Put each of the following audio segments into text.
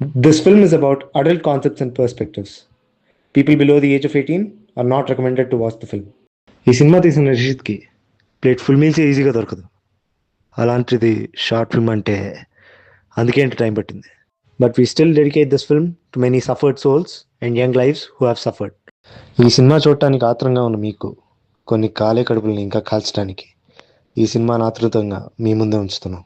This film is about adult concepts and perspectives. People below the age of 18 are not recommended to watch the film. ఈ cinema తీసిన రషీద్కి plate full meals ఈజీగా దొరకదు. అలాంటిది short film అంటే అందుకే time పట్టింది. But we still dedicate this film to many suffered souls and young lifes who have suffered. ఈ సినిమా చూడటానికి ఆత్రంగా ఉన్న మీకు కొన్ని కాలే కడుపులను ఇంకా కాల్చడానికి ఈ సినిమాను ఆతృతంగా మీ ముందే ఉంచుతున్నాం.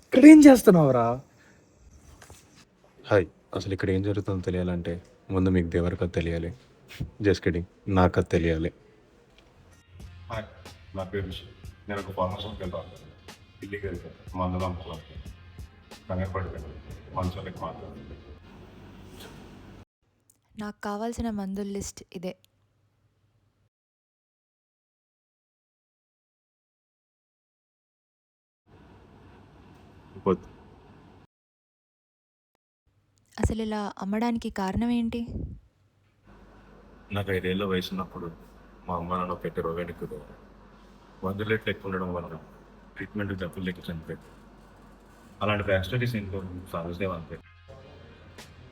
ఇక్కడ ఏం చేస్తున్నావురా? హాయ్, అసలు ఇక్కడ ఏం జరుగుతుందో తెలియాలంటే ముందు మీకు దేవర్ కథ తెలియాలి. జస్ట్ కిడింగ్, నా కథ తెలియాలి. హాయ్, నా పేరు విషయం. నేను ఒక ఫార్మసీకి వెళ్తాను. ఇల్లీకి వెళ్తాను, మందులు అమ్ముకోవాలి. కంగారు పడిపోయాను, మంచోళ్ళకి మాట్లాడాలి. నాకు కావాల్సిన మందుల లిస్ట్ ఇదే. వద్దు, అసలు ఇలా అమ్మడానికి కారణం ఏంటి? నాకు 5 ఏళ్ళ వయసు ఉన్నప్పుడు మా అమ్మ నాన్న పెట్టే రోగానికి ఎక్కువ మందులు రేట్లు ఎక్కువ ఉండడం వలన ట్రీట్మెంట్ డబ్బులు లెక్క చనిపోయింది. అలాంటి బ్యాక్ స్టోరీస్ ఇంట్లో సాగుదేవ్ అంతే.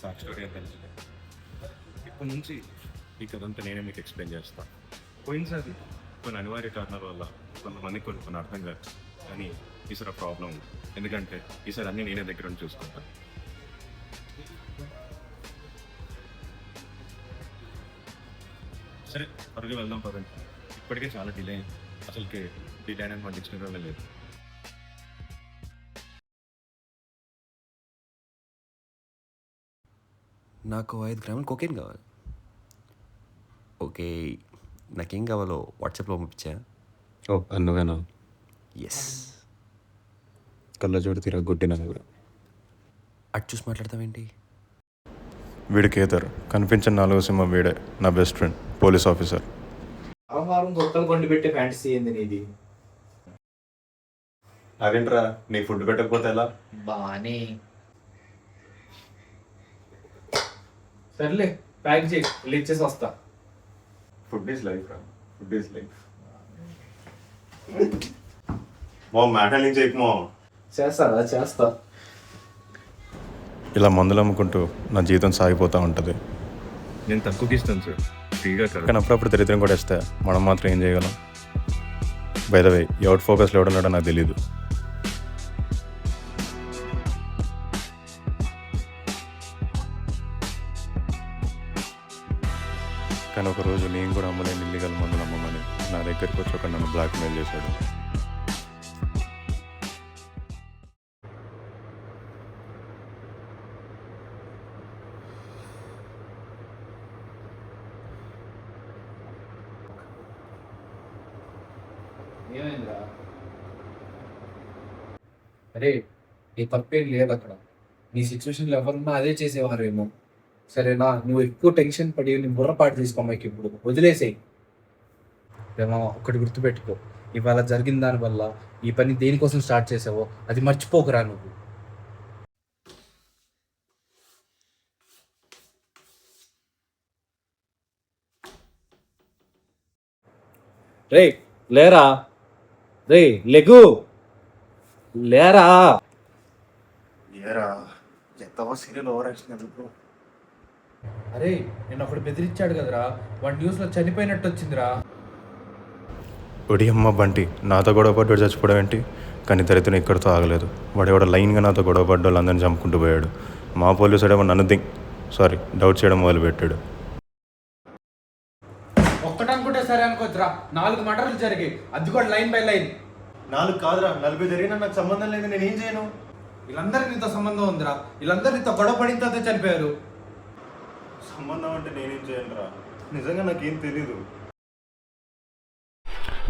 బ్యాక్ స్టోరీ అని తెలిసింది. ఇప్పటి నుంచి ఈ కథ అంతా నేనే మీకు ఎక్స్ప్లెయిన్ చేస్తాను. పోయినసారి కొన్ని అనివార్య కారణాల వల్ల కొంతమందికి కొన్ని అర్థం కాదు, కానీ ఈసారి ప్రాబ్లం ఉంది. ఎందుకంటే ఈసారి అన్నీ నేనే దగ్గర నుంచి చూసుకుంటాను. సరే, త్వరగా వెళ్దాం పదండి. ఇప్పటికే చాలా డిలే అయింది. అసలుకి డిలే అనేది మన డిక్షనరీలో లేదు. నాకు 5 గ్రాములు కోకేన్ కావాలి. ఓకే, నాకేం కావాలో వాట్సాప్లో పంపించా. ఓ, అన్నవేనా? ఎస్. కళ్ళజోడు తీరా గుడ్డిన దగ్గర అటు చూసి మాట్లాడతావేంటి? వీడి కేతర్, కనిపించిన 4వ సింహం వీడే. నా బెస్ట్ ఫ్రెండ్, పోలీస్ ఆఫీసర్. ఆహారం కొత్తలు కొండి పెట్టే ఫ్యాంటసీ ఏంది నీది? అదేంట్రా, నీ ఫుడ్ పెట్టకపోతే ఎలా? బానే. సర్లే, ప్యాక్ చేయి, వెళ్ళి ఇచ్చేసి వస్తా. ఫుడ్ ఈజ్ లైఫ్ రా, ఫుడ్ ఈజ్ లైఫ్. మో మ్యాటలింగ్ చేయకు. చేస్తా. ఇలా మందులు అమ్ముకుంటూ నా జీవితం సాగిపోతూ ఉంటుంది. నేను తక్కువకి ఇస్తాను సార్, ఫ్రీగా కాదు. కానీ అప్పుడప్పుడు దరిద్రం కూడా ఇస్తే మనం మాత్రం ఏం చేయగలం? బై ద వే, ఎవరి ఫోకస్లో ఎవడున్నాడో నాకు తెలీదు. కానీ ఒకరోజు నేను కూడా అమ్మలేని ఇల్లీగల్ మందులు అమ్మమని నా దగ్గరికి వచ్చి ఒక నన్ను బ్లాక్మెయిల్ చేశాడు. ఏమైందిరా? అరే, నీ తప్పేం లేదు అక్కడ. నీ సిచ్యువేషన్లో ఎవరున్నా అదే చేసేవారేమో. సరేనా? నువ్వు ఎక్కువ టెన్షన్ పడి నీ బుర్రపాటు తీసుకోమాకి, ఇప్పుడు వదిలేసేయి. ఏమో ఒకటి గుర్తుపెట్టుకో, ఇవాళ జరిగిన దానివల్ల ఈ పని దేనికోసం స్టార్ట్ చేసావో అది మర్చిపోకురా నువ్వు. రే లేరా, రే లెగు, లేరా. అరే, నేను ఒకటి బెదిరించాడు కదరా, వాడు న్యూస్లో చనిపోయినట్టు వచ్చిందిరా. ఒడి అమ్మ బంటి, నాతో గొడవ పడ్డాడు చచ్చిపోవడం ఏంటి? కానీ దరిద్రం ఇక్కడితో ఆగలేదు. వాడు ఎవడో లైన్గా నాతో గొడవ పడ్డ వాళ్ళందరినీ చంపుకుంటూ పోయాడు. మా పోలీసు ఏమో నన్ను డౌట్ చేయడం మొదలుపెట్టాడు. ఒక్కటనుకుంటే సరే అనుకోవచ్చురా, 4 మర్డర్లు జరిగాయి, అది కూడా లైన్ బై లైన్. 4 కాదురా, 40 జరిగినా నాకు సంబంధం లేదు. నేనేం చేయను? వీళ్ళందరికీ నీతో సంబంధం ఉందిరా, వీళ్ళందరూ నీతో గొడవ పడిన తర్వాత చనిపోయారు. సంబంధం అంటే నేనేం చేయనురా, నిజంగా నాకేం తెలీదు.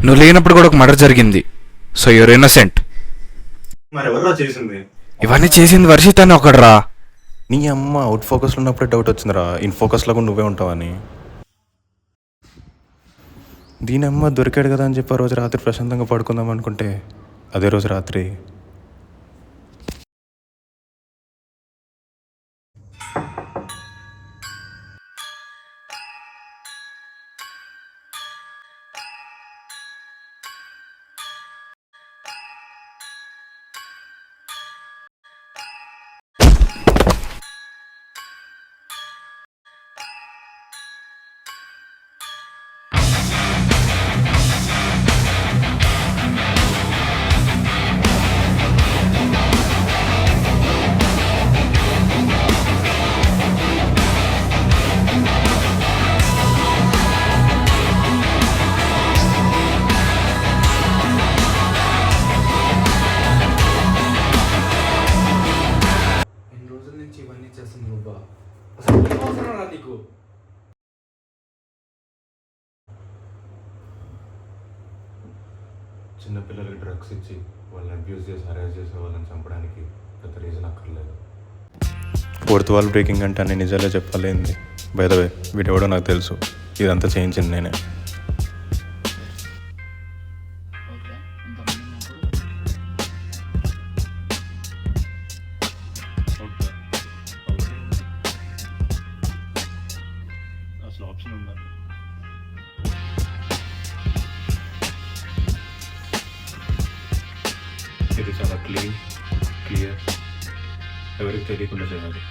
నువ్వు లేనప్పుడు కూడా ఒక మర్డర్ జరిగింది. So your innocent. మరి ఎవరా చేసింది? ఇవన్నీ చేసింది వర్షిత్ అని ఒకడురా. నీ అమ్మ అవుట్ ఫోకస్లో ఉన్నప్పుడే డౌట్ వచ్చిందిరా, ఇన్ ఫోకస్లో కూడా నువ్వే ఉంటావని. దీని అమ్మ దొరికాడు కదా అని చెప్పి ఆ రోజు రాత్రి ప్రశాంతంగా పడుకుందాం అనుకుంటే అదే రోజు రాత్రి ఎన్ని రోజుల నుంచి ఇవన్నీ చేస్తుంది నువ్వు? అసలు ఏం అవసరం రా నీకు? చిన్నపిల్లలకి డ్రగ్స్ ఇచ్చి వాళ్ళని అబ్యూస్ చేసి హరాస్ చేసే వాళ్ళని చంపడానికి పెద్ద రీజన్ అక్కర్లేదు. ఫోర్త్ వాల్ బ్రేకింగ్ అంటే అన్ని నిజాలే చెప్పాలేంది. బై ద వే వీడెవడో నాకు తెలుసు, ఇదంతా చేయించింది నేనే. అసలు ఆప్షన్ ఉందా? ఇది చాలా క్లియర్, ఎవరికి తెలియకుండా చేయాలి.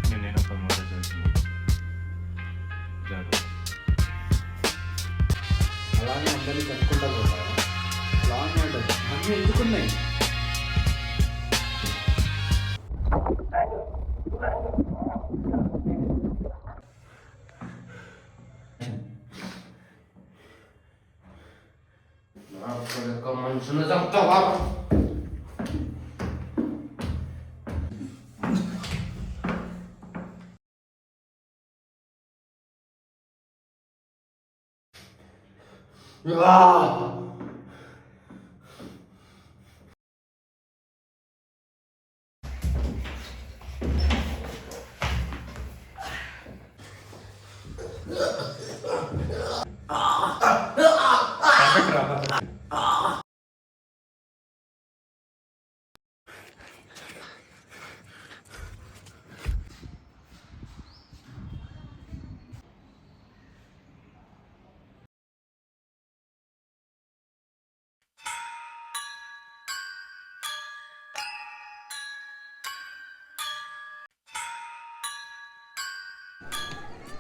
నేనేనా ప్రమోట్ చేస్తున్నాను, జాగ్రత్త. అలానే అందరినీ కనుక్కుంటా పోతావా? లాంగ్ ఉంటుంది అన్నీ ఎందుకున్నాయి? మనుషులు చంపుతావా?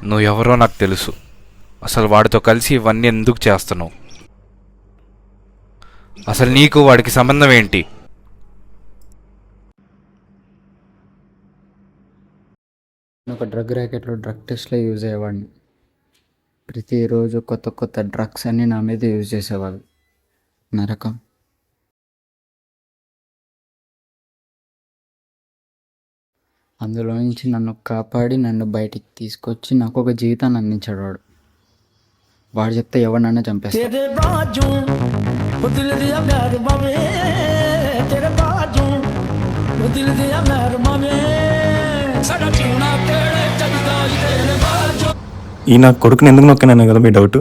నువ్వు ఎవరో నాకు తెలుసు. అసలు వాడితో కలిసి ఇవన్నీ ఎందుకు చేస్తున్నావు? అసలు నీకు వాడికి సంబంధం ఏంటి? ఒక డ్రగ్ ర్యాకెట్లో డ్రగ్ టెస్ట్లో యూజ్ అయ్యేవాడిని. ప్రతిరోజు కొత్త కొత్త డ్రగ్స్ అన్నీ నా మీద యూజ్ చేసేవాళ్ళు. నరకం. అందులో నుంచి నన్ను కాపాడి నన్ను బయటికి తీసుకొచ్చి నాకు ఒక జీవితాన్ని అందించాడు వాడు. వాడు చెప్తే ఎవరినైనా చంపేస్తాడు. ఈ నా కొడుకుని ఎందుకు నొక్కినాను కదా మీ డౌట్.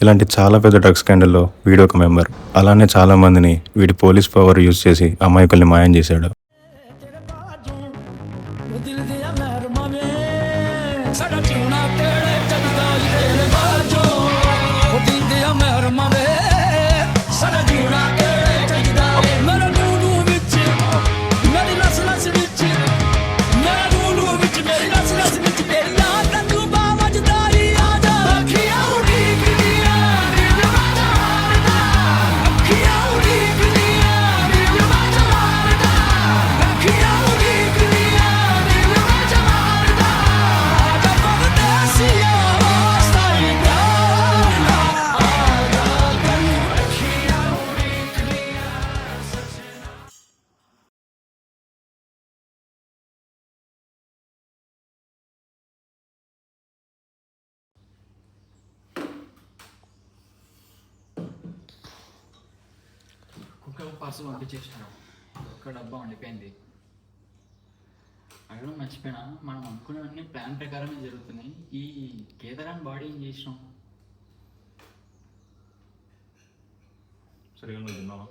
ఇలాంటి చాలా పెద్ద డ్రగ్స్ స్కాండల్లో వీడు ఒక మెంబర్. అలానే చాలా మందిని వీడి పోలీస్ పవర్ యూజ్ చేసి అమాయకుల్ని మాయం చేశాడు. పార్సల్ పంపించేసాను, ఒక్క డబ్బా ఉండిపోయింది. అడగడం మర్చిపోయినా, మనం అనుకున్నవన్నీ ప్లాన్ ప్రకారమే జరుగుతున్నాయి. ఈ కేదారాన్ని బాడీ ఏం చేసినాం? సరిగా నువ్వు తిన్నావా?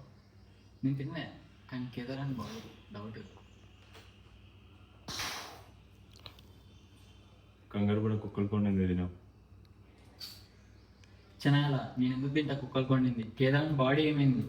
నేను తిన్నా, కానీ కేదారాన్ని బాడీ డౌట్. కంగారు కూడా కుక్కలు కొండింది తిన్నావు. చిన్నాల నేను ఎందుకు తింటా కుక్కలు కొండింది? కేదారాన్ని బాడీ ఏమైంది?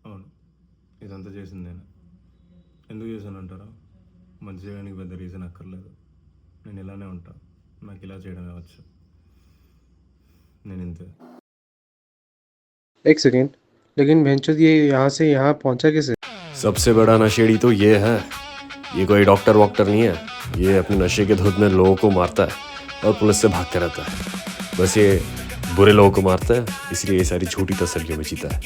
అవును, ఇదంతా చేసింది నేను. ఎందుకు చేశాను అంటారా? మంచి చేయడానికి పెద్ద రీజన్ అక్కర్లేదు. నేను ఇలానే ఉంటా, నాకు ఇలా చేయడమే వచ్చు. నేను ఇంతే. एक सेकेंड, लेकिन भैंचोद ये यहाँ से यहाँ पहुँचा कैसे? सबसे बड़ा नशेड़ी तो ये है। ये कोई डॉक्टर वॉक्टर नहीं है, ये अपने नशे के धुत में लोगों को मारता है और पुलिस से भागते रहता है। बस ये बुरे लोगों को मारता है, इसलिए ये सारी झूठी तसल्लियों में जीता है।